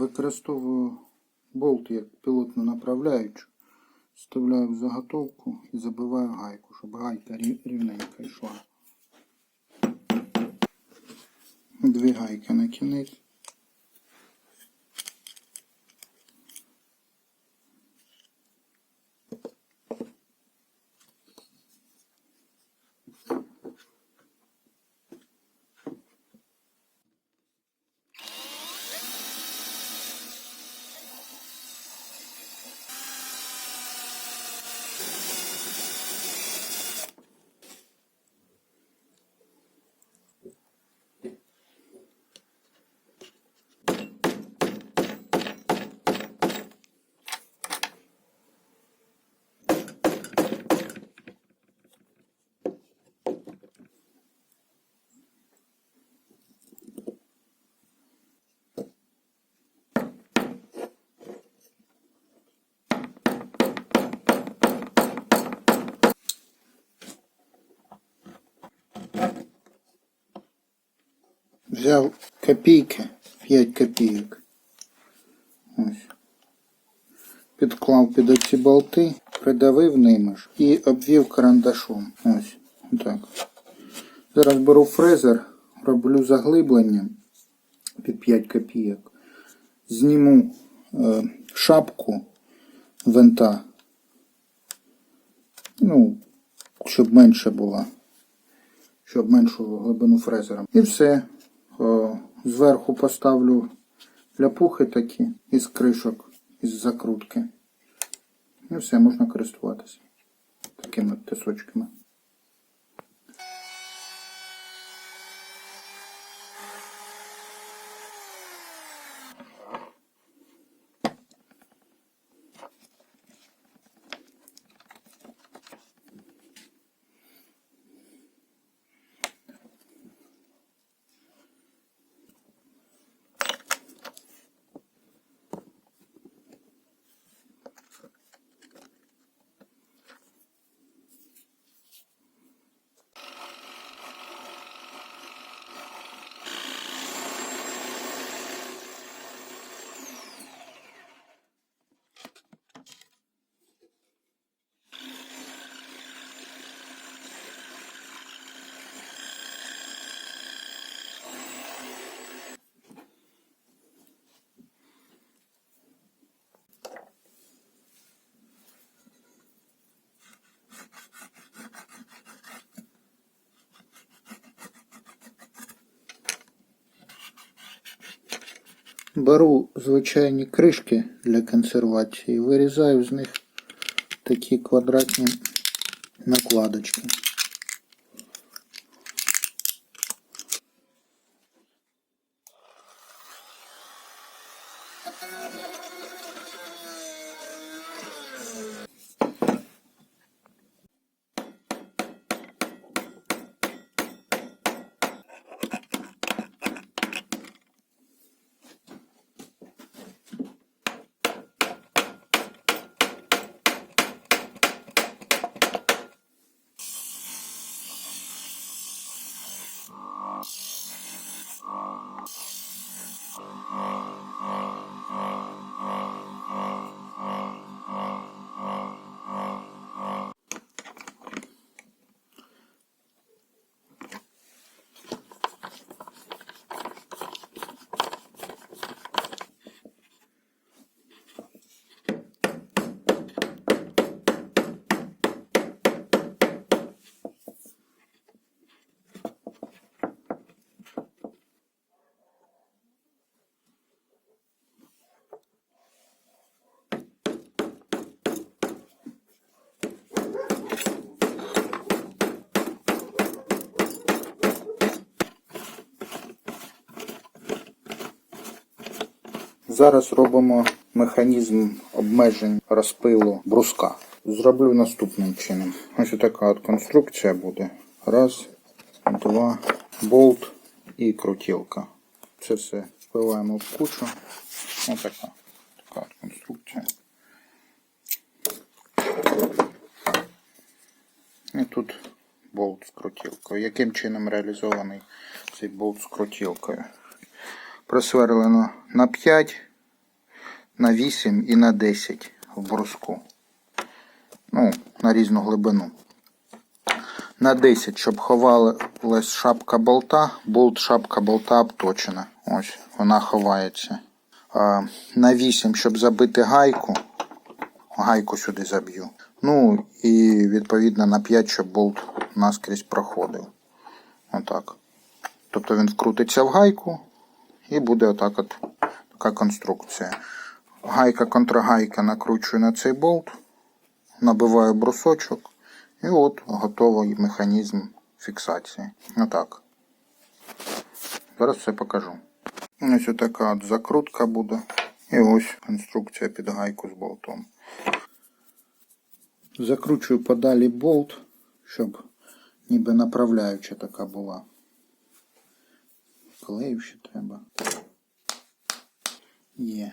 Використовую болт як пілотну направляючу. Вставляю в заготовку і забиваю гайку, щоб гайка рівненько йшла. Дві гайки на кінець. Взяв копійки, 5 копійок. Ось. Підклав під оці болти, придавив ними ж і обвів карандашом. Ось. Так. Зараз беру фрезер, роблю заглиблення під 5 копійок. Зніму шапку винта. Ну, щоб менше була. Щоб меншу глибину фрезера. І все. Зверху поставлю ляпухи такі із кришок, із закрутки. І все, можна користуватися такими тисочками. Беру звичайні кришки для консервації, вирізаю з них такі квадратні накладочки. Зараз робимо механізм обмежень розпилу бруска. Зроблю наступним чином. Ось така от конструкція буде. Раз, два, болт і крутілка. Це все впиваємо в кучу. Ось така от конструкція. І тут болт з крутілкою. Яким чином реалізований цей болт з крутілкою? Просверлено на 5 на 8 і на 10 в бруску. Ну, на різну глибину. На 10, щоб ховалась шапка болта, шапка болта обточена. Ось, вона ховається. На 8, щоб забити гайку сюди заб'ю. Ну, і відповідно на 5, щоб болт наскрізь проходив. Отак. Тобто він вкрутиться в гайку і буде отак от така конструкція. Гайка-контрагайка накручую на цей болт, набиваю брусочок і от готовий механізм фіксації. Отак. Зараз все покажу. Ось така от закрутка буде. І ось конструкція під гайку з болтом. Закручую подалі болт, щоб ніби направляюча така була. Клею ще треба. Є.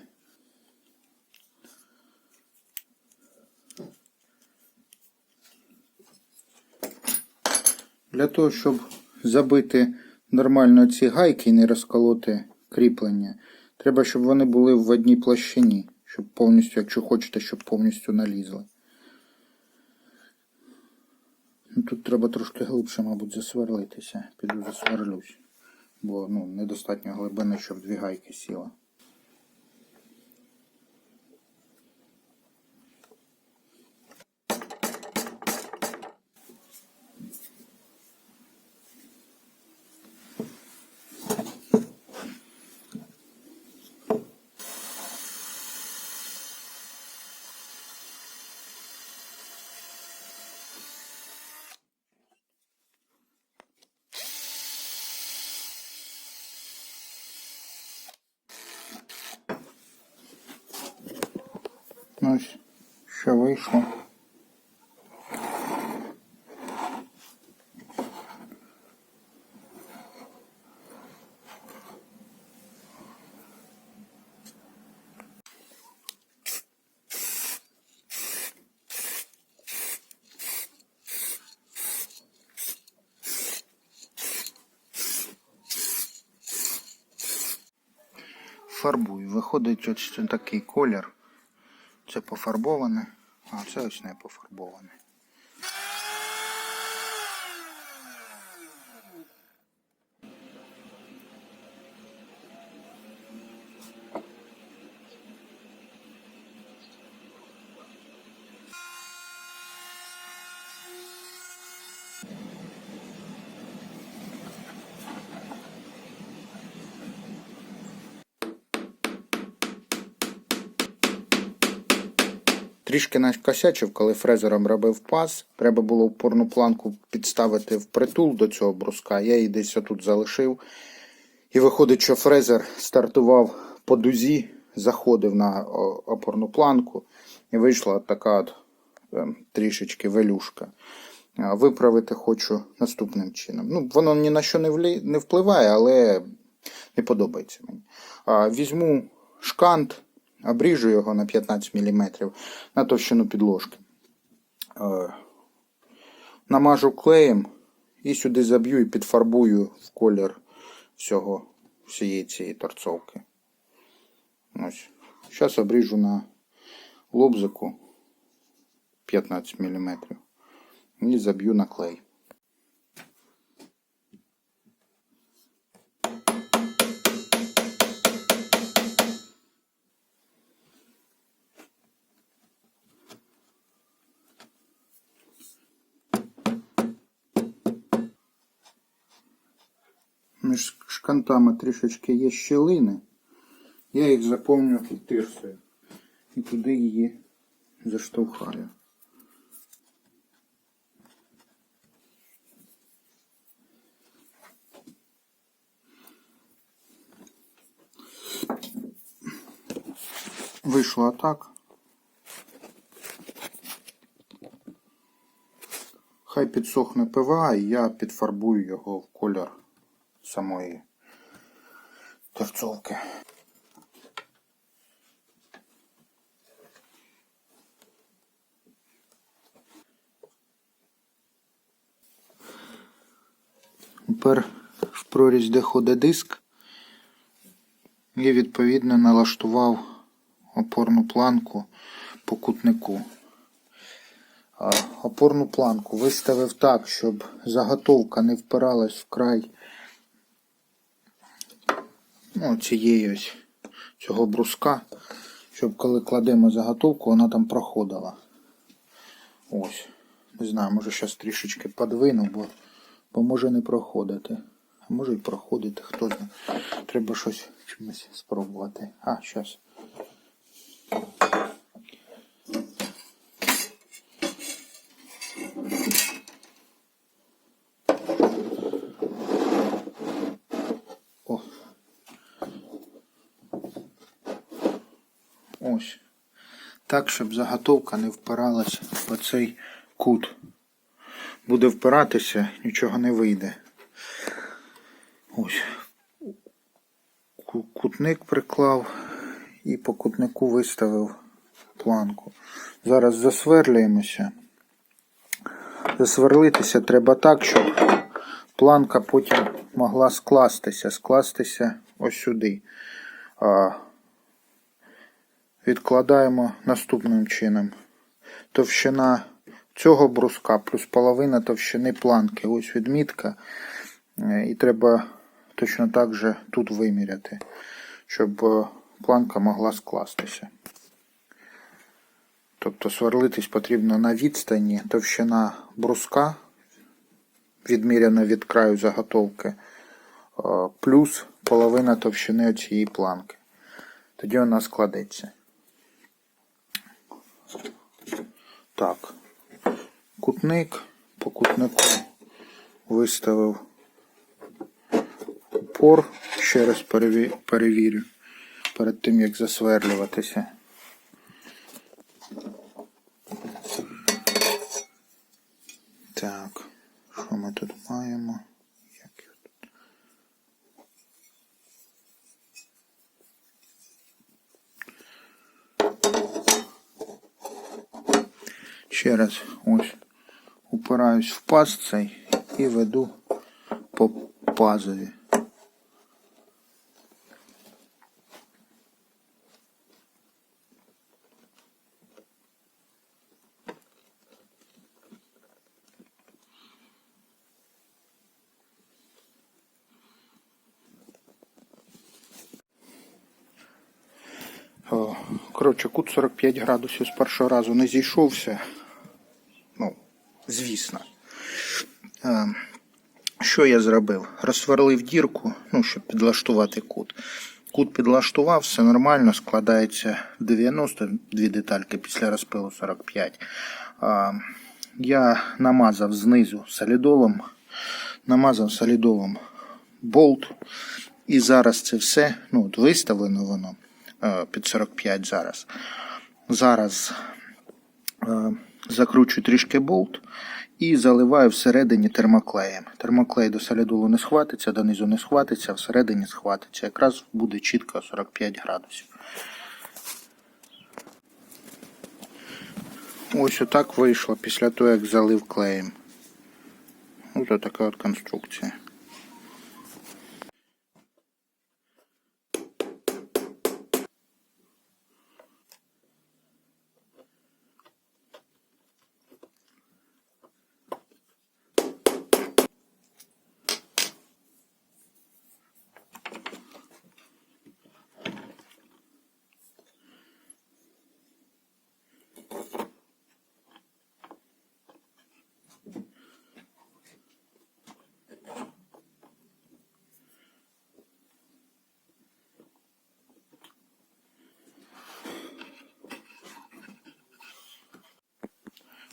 Для того, щоб забити нормально ці гайки і не розколоти кріплення, треба, щоб вони були в одній площині, щоб повністю, якщо хочете, щоб повністю налізли. Тут треба трошки глибше, мабуть, засверлитися. Піду засверлюсь, бо недостатньо глибини, щоб дві гайки сіли. Ось, що вийшло. Фарбую. Виходить ось такий колір. Це пофарбоване, а це ось не пофарбоване. Трішки накосячив, коли фрезером робив паз. Треба було опорну планку підставити впритул до цього бруска. Я її десь отут залишив. І виходить, що фрезер стартував по дузі, заходив на опорну планку. І вийшла така от трішечки велюшка. Виправити хочу наступним чином. Воно ні на що не впливає, але не подобається мені. Візьму шкант. Обріжу його на 15 мм на товщину підложки. Намажу клеєм і сюди заб'ю і підфарбую в колір всієї цієї торцовки. Ось. Зараз обріжу на лобзику 15 мм і заб'ю на клей. Між шкантами трішечки є щілини. Я їх заповню тирсою. І туди її заштовхаю. Вийшло так. Хай підсохне ПВА і я підфарбую його в колір самої торцовки. Тепер в прорізь, де ходить диск, і відповідно налаштував опорну планку по кутнику. Опорну планку виставив так, щоб заготовка не впиралась в край цього бруска, щоб коли кладемо заготовку, вона там проходила. Ось. Не знаю, може зараз трішечки подвину, бо може не проходити. А може і проходити, хто знає. Треба щось чимось спробувати. Зараз. Ось. Так, щоб заготовка не впиралась в оцей кут. Буде впиратися, нічого не вийде. Ось. Кутник приклав і по кутнику виставив планку. Зараз засверлюємося. Засверлитися треба так, щоб планка потім могла скластися ось сюди. Відкладаємо наступним чином. Товщина цього бруска плюс половина товщини планки. Ось відмітка. І треба точно так же тут виміряти, щоб планка могла скластися. Тобто сверлитись потрібно на відстані товщина бруска, відміряна від краю заготовки, плюс половина товщини цієї планки. Тоді вона складеться. Так, кутник, по кутнику виставив упор, ще раз перевірю, перед тим як засверлюватися. Так, що ми тут маємо? Ще раз ось упираюсь в паз цей і веду по пазові. Коротше, кут 45 градусів з першого разу не зійшовся. Ну, звісно. Що я зробив? Розсверлив дірку, щоб підлаштувати кут. Кут підлаштував, все нормально, складається 92 детальки після розпилу 45. Я намазав знизу солідолом, болт. І зараз це все, виставлено воно під 45 зараз. Зараз закручую трішки болт і заливаю всередині термоклеєм. Термоклей до солідолу не схватиться, донизу не схватиться, а всередині схватиться. Якраз буде чітко 45 градусів. Ось отак вийшло після того, як залив клеєм. Ось така от конструкція.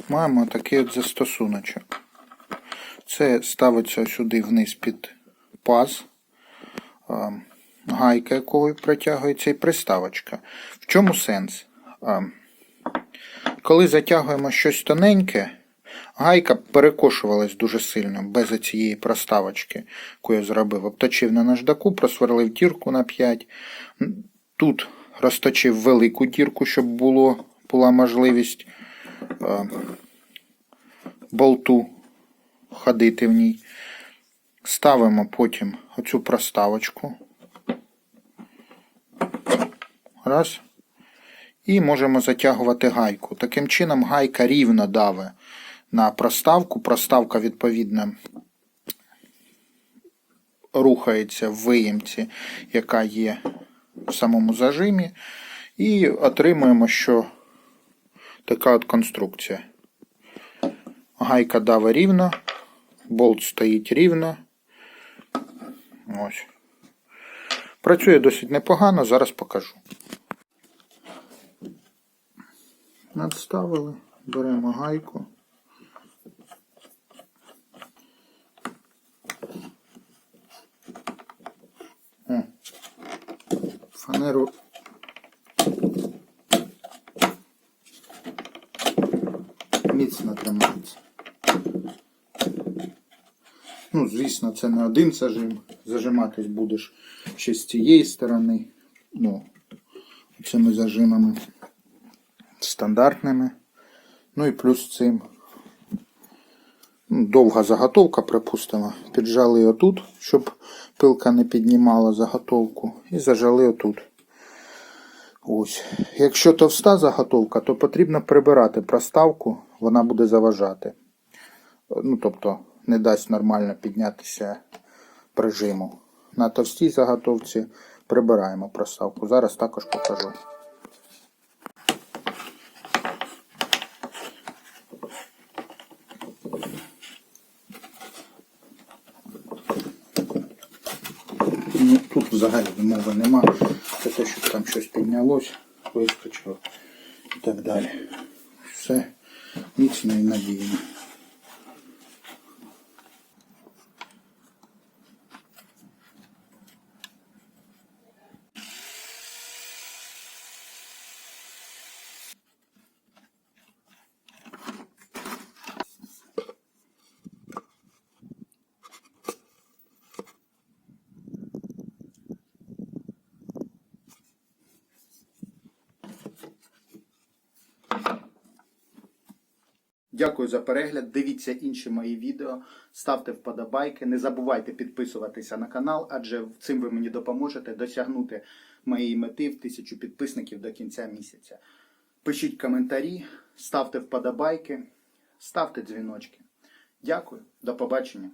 Маємо такий от застосуночок. Це ставиться сюди вниз під паз, гайка, якою протягується, і приставочка. В чому сенс? Коли затягуємо щось тоненьке, гайка перекошувалась дуже сильно без цієї проставочки, яку я зробив. Обточив на наждаку, просверлив дірку на 5. Тут розточив велику дірку, щоб була можливість болту ходити в ній. Ставимо потім оцю проставочку. Раз. І можемо затягувати гайку. Таким чином гайка рівно давить на проставку. Проставка, відповідно, рухається в виємці, яка є в самому зажимі. І отримуємо, що така от конструкція. Гайка давить рівно, болт стоїть рівно. Ось. Працює досить непогано, зараз покажу. Надставили, беремо гайку. О, фанеру міцно тримається. Ну, звісно, це не один зажим. Зажиматись будеш ще з цієї сторони. Ну, цими зажимами стандартними. Ну і плюс цим. Ну, довга заготовка, припустимо. Піджали отут, щоб пилка не піднімала заготовку. І зажали отут. Ось. Якщо товста заготовка, то потрібно прибирати проставку, вона буде заважати. Ну, тобто, не дасть нормально піднятися прижиму. На товстій заготовці прибираємо проставку. Зараз також покажу. Ну, тут взагалі мови нема. Це те, щоб там щось піднялось, вискочило і так далі. Все міцно і надійно. Дякую за перегляд, дивіться інші мої відео, ставте вподобайки, не забувайте підписуватися на канал, адже цим ви мені допоможете досягнути моєї мети в 1000 підписників до кінця місяця. Пишіть коментарі, ставте вподобайки, ставте дзвіночки. Дякую, до побачення.